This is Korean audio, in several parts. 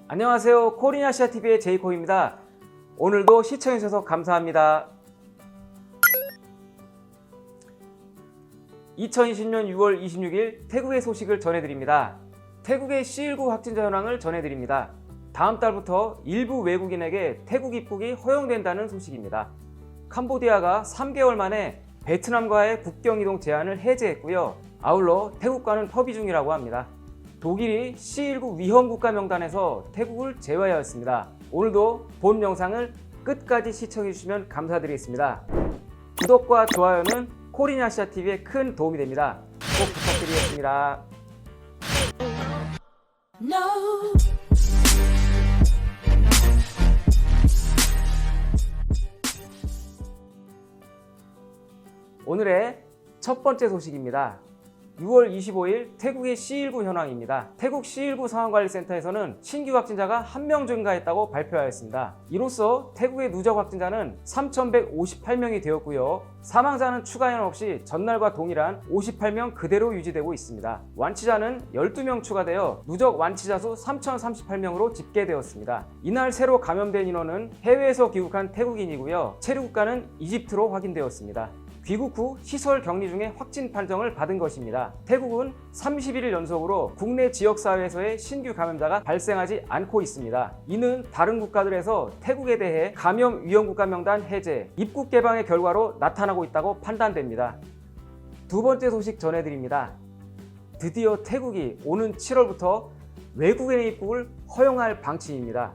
안녕하세요. 코리아시아TV의 제이콥입니다. 오늘도 시청해주셔서 감사합니다. 2020년 6월 26일 태국의 소식을 전해드립니다. 태국의 C19 확진자 현황을 전해드립니다. 다음 달부터 일부 외국인에게 태국 입국이 허용된다는 소식입니다. 캄보디아가 3개월 만에 베트남과의 국경 이동 제한을 해제했고요. 아울러 태국과는 협의 중이라고 합니다. 독일이 C19 위험 국가 명단에서 태국을 제외하였습니다. 오늘도 본 영상을 끝까지 시청해주시면 감사드리겠습니다. 구독과 좋아요는 코리아시아TV에 큰 도움이 됩니다. 꼭 부탁드리겠습니다. No. 오늘의 첫 번째 소식입니다. 6월 25일 태국의 C19 현황입니다. 태국 C19 상황관리센터에서는 신규 확진자가 1명 증가했다고 발표하였습니다. 이로써 태국의 누적 확진자는 3,158명이 되었고요. 사망자는 추가 인원 없이 전날과 동일한 58명 그대로 유지되고 있습니다. 완치자는 12명 추가되어 누적 완치자 수 3,038명으로 집계되었습니다. 이날 새로 감염된 인원은 해외에서 귀국한 태국인이고요. 체류 국가는 이집트로 확인되었습니다. 귀국 후 시설 격리 중에 확진 판정을 받은 것입니다. 태국은 31일 연속으로 국내 지역사회에서의 신규 감염자가 발생하지 않고 있습니다. 이는 다른 국가들에서 태국에 대해 감염 위험국가 명단 해제, 입국 개방의 결과로 나타나고 있다고 판단됩니다. 두 번째 소식 전해드립니다. 드디어 태국이 오는 7월부터 외국인의 입국을 허용할 방침입니다.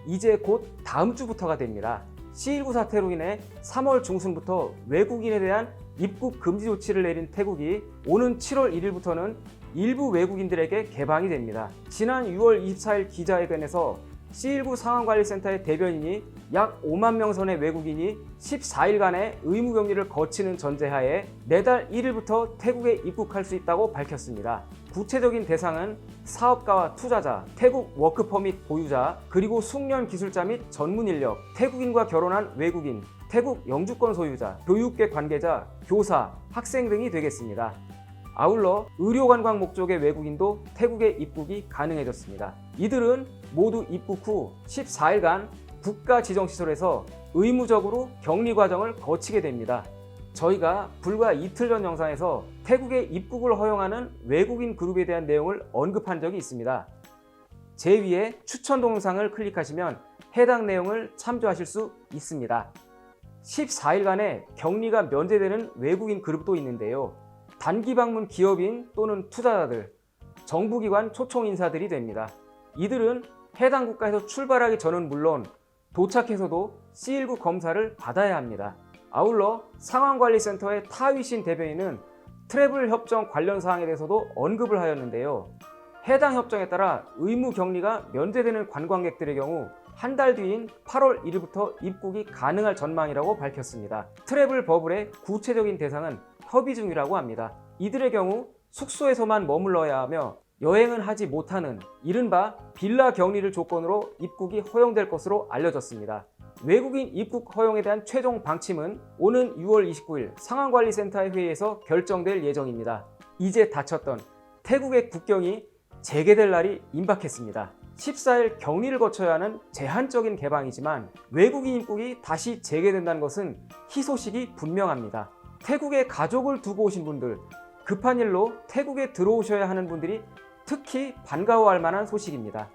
이제 곧 다음 주부터가 됩니다. C19 사태로 인해 3월 중순부터 외국인에 대한 입국 금지 조치를 내린 태국이 오는 7월 1일부터는 일부 외국인들에게 개방이 됩니다. 지난 6월 24일 기자회견에서 C19 상황관리센터의 대변인이 약 5만 명 선의 외국인이 14일간의 의무격리를 거치는 전제하에 내달 1일부터 태국에 입국할 수 있다고 밝혔습니다. 구체적인 대상은 사업가와 투자자, 태국 워크퍼밋 보유자, 그리고 숙련 기술자 및 전문 인력, 태국인과 결혼한 외국인, 태국 영주권 소유자, 교육계 관계자, 교사, 학생 등이 되겠습니다. 아울러 의료관광 목적의 외국인도 태국에 입국이 가능해졌습니다. 이들은 모두 입국 후 14일간 국가지정시설에서 의무적으로 격리 과정을 거치게 됩니다. 저희가 불과 이틀 전 영상에서 태국에 입국을 허용하는 외국인 그룹에 대한 내용을 언급한 적이 있습니다. 제 위에 추천 동영상을 클릭하시면 해당 내용을 참조하실 수 있습니다. 14일간의 격리가 면제되는 외국인 그룹도 있는데요. 단기 방문 기업인 또는 투자자들, 정부기관 초청 인사들이 됩니다. 이들은 해당 국가에서 출발하기 전은 물론 도착해서도 C19 검사를 받아야 합니다. 아울러 상황관리센터의 타위신 대변인은 트래블 협정 관련 사항에 대해서도 언급을 하였는데요. 해당 협정에 따라 의무 격리가 면제되는 관광객들의 경우 한 달 뒤인 8월 1일부터 입국이 가능할 전망이라고 밝혔습니다. 트래블 버블의 구체적인 대상은 협의 중이라고 합니다. 이들의 경우 숙소에서만 머물러야 하며 여행은 하지 못하는 이른바 빌라 격리를 조건으로 입국이 허용될 것으로 알려졌습니다. 외국인 입국 허용에 대한 최종 방침은 오는 6월 29일 상황관리센터의 회의에서 결정될 예정입니다. 이제 닫혔던 태국의 국경이 재개될 날이 임박했습니다. 14일 격리를 거쳐야 하는 제한적인 개방이지만 외국인 입국이 다시 재개된다는 것은 희소식이 분명합니다. 태국에 가족을 두고 오신 분들, 급한 일로 태국에 들어오셔야 하는 분들이 특히 반가워할 만한 소식입니다.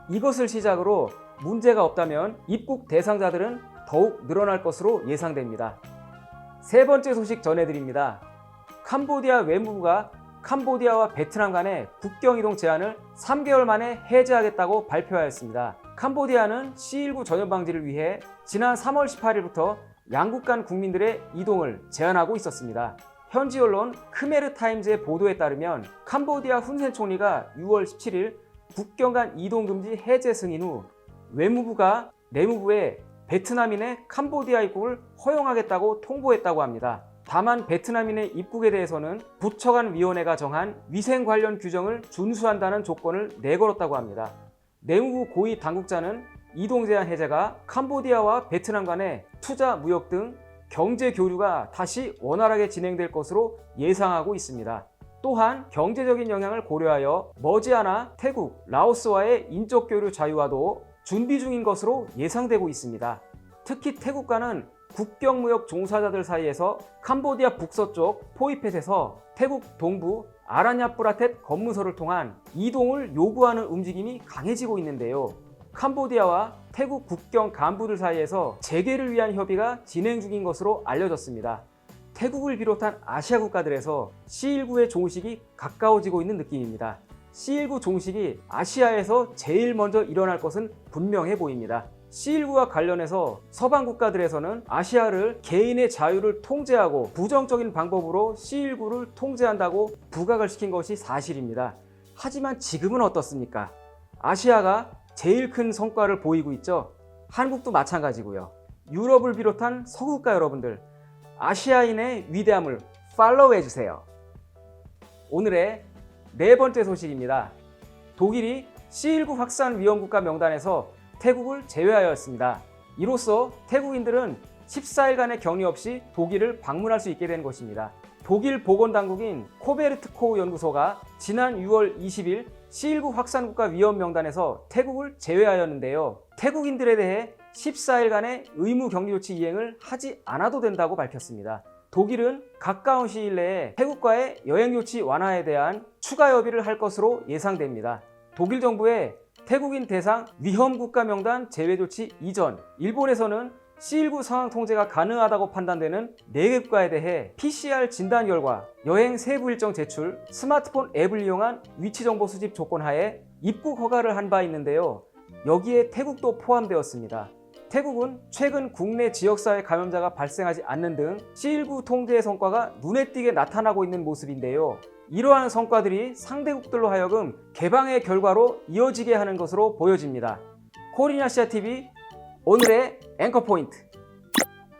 이것을 시작으로 문제가 없다면 입국 대상자들은 더욱 늘어날 것으로 예상됩니다. 세 번째 소식 전해드립니다. 캄보디아 외무부가 캄보디아와 베트남 간의 국경 이동 제한을 3개월 만에 해제하겠다고 발표하였습니다. 캄보디아는 C19 전염 방지를 위해 지난 3월 18일부터 양국 간 국민들의 이동을 제한하고 있었습니다. 현지 언론 크메르 타임즈의 보도에 따르면 캄보디아 훈센 총리가 6월 17일 국경 간 이동 금지 해제 승인 후 외무부가 내무부에 베트남인의 캄보디아 입국을 허용하겠다고 통보했다고 합니다. 다만 베트남인의 입국에 대해서는 부처 간 위원회가 정한 위생 관련 규정을 준수한다는 조건을 내걸었다고 합니다. 내무부 고위 당국자는 이동 제한 해제가 캄보디아와 베트남 간의 투자, 무역 등 경제 교류가 다시 원활하게 진행될 것으로 예상하고 있습니다. 또한 경제적인 영향을 고려하여 머지않아 태국, 라오스와의 인적 교류 자유화도 준비 중인 것으로 예상되고 있습니다. 특히 태국과는 국경무역 종사자들 사이에서 캄보디아 북서쪽 포이펫에서 태국 동부 아라냐뿌라텟 검문소를 통한 이동을 요구하는 움직임이 강해지고 있는데요. 캄보디아와 태국 국경 간부들 사이에서 재개를 위한 협의가 진행 중인 것으로 알려졌습니다. 태국을 비롯한 아시아 국가들에서 C19의 종식이 가까워지고 있는 느낌입니다. C19 종식이 아시아에서 제일 먼저 일어날 것은 분명해 보입니다. C19와 관련해서 서방 국가들에서는 아시아를 개인의 자유를 통제하고 부정적인 방법으로 C19를 통제한다고 부각을 시킨 것이 사실입니다. 하지만 지금은 어떻습니까? 아시아가 제일 큰 성과를 보이고 있죠. 한국도 마찬가지고요. 유럽을 비롯한 서구국가 여러분들, 아시아인의 위대함을 팔로우 해주세요. 오늘의 네 번째 소식입니다. 독일이 C19 확산 위험 국가 명단에서 태국을 제외하였습니다. 이로써 태국인들은 14일간의 격리 없이 독일을 방문할 수 있게 된 것입니다. 독일 보건당국인 코베르트코우 연구소가 지난 6월 20일 C19 확산 국가 위험 명단에서 태국을 제외하였는데요. 태국인들에 대해 14일간의 의무 격리 조치 이행을 하지 않아도 된다고 밝혔습니다. 독일은 가까운 시일 내에 태국과의 여행 조치 완화에 대한 추가 협의를 할 것으로 예상됩니다. 독일 정부의 태국인 대상 위험 국가 명단 제외 조치 이전, 일본에서는 C19 상황 통제가 가능하다고 판단되는 4개 국가에 대해 PCR 진단 결과, 여행 세부 일정 제출, 스마트폰 앱을 이용한 위치 정보 수집 조건 하에 입국 허가를 한 바 있는데요. 여기에 태국도 포함되었습니다. 태국은 최근 국내 지역사회 감염자가 발생하지 않는 등 C19 통제의 성과가 눈에 띄게 나타나고 있는 모습인데요. 이러한 성과들이 상대국들로 하여금 개방의 결과로 이어지게 하는 것으로 보여집니다. 코리아시아TV 오늘의 앵커 포인트.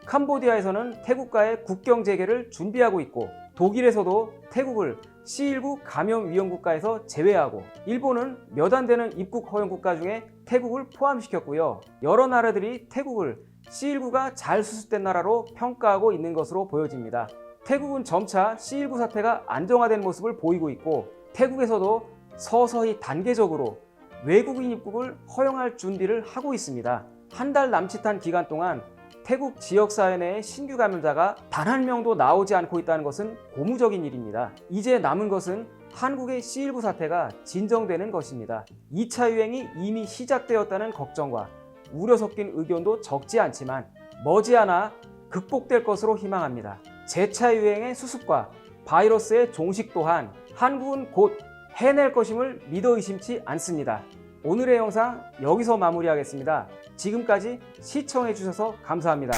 캄보디아에서는 태국과의 국경 재개를 준비하고 있고, 독일에서도 태국을 C19 감염 위험 국가에서 제외하고, 일본은 몇 안 되는 입국 허용 국가 중에 태국을 포함시켰고요. 여러 나라들이 태국을 C19가 잘 수습된 나라로 평가하고 있는 것으로 보여집니다. 태국은 점차 C19 사태가 안정화된 모습을 보이고 있고, 태국에서도 서서히 단계적으로 외국인 입국을 허용할 준비를 하고 있습니다. 한 달 남짓한 기간 동안 태국 지역사회 내의 신규 감염자가 단 한 명도 나오지 않고 있다는 것은 고무적인 일입니다. 이제 남은 것은 한국의 C19 사태가 진정되는 것입니다. 2차 유행이 이미 시작되었다는 걱정과 우려 섞인 의견도 적지 않지만 머지않아 극복될 것으로 희망합니다. 재차 유행의 수습과 바이러스의 종식 또한 한국은 곧 해낼 것임을 믿어 의심치 않습니다. 오늘의 영상 여기서 마무리하겠습니다. 지금까지 시청해주셔서 감사합니다.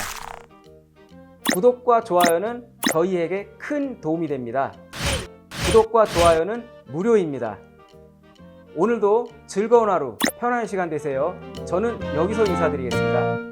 구독과 좋아요는 저희에게 큰 도움이 됩니다. 구독과 좋아요는 무료입니다. 오늘도 즐거운 하루, 편안한 시간 되세요. 저는 여기서 인사드리겠습니다.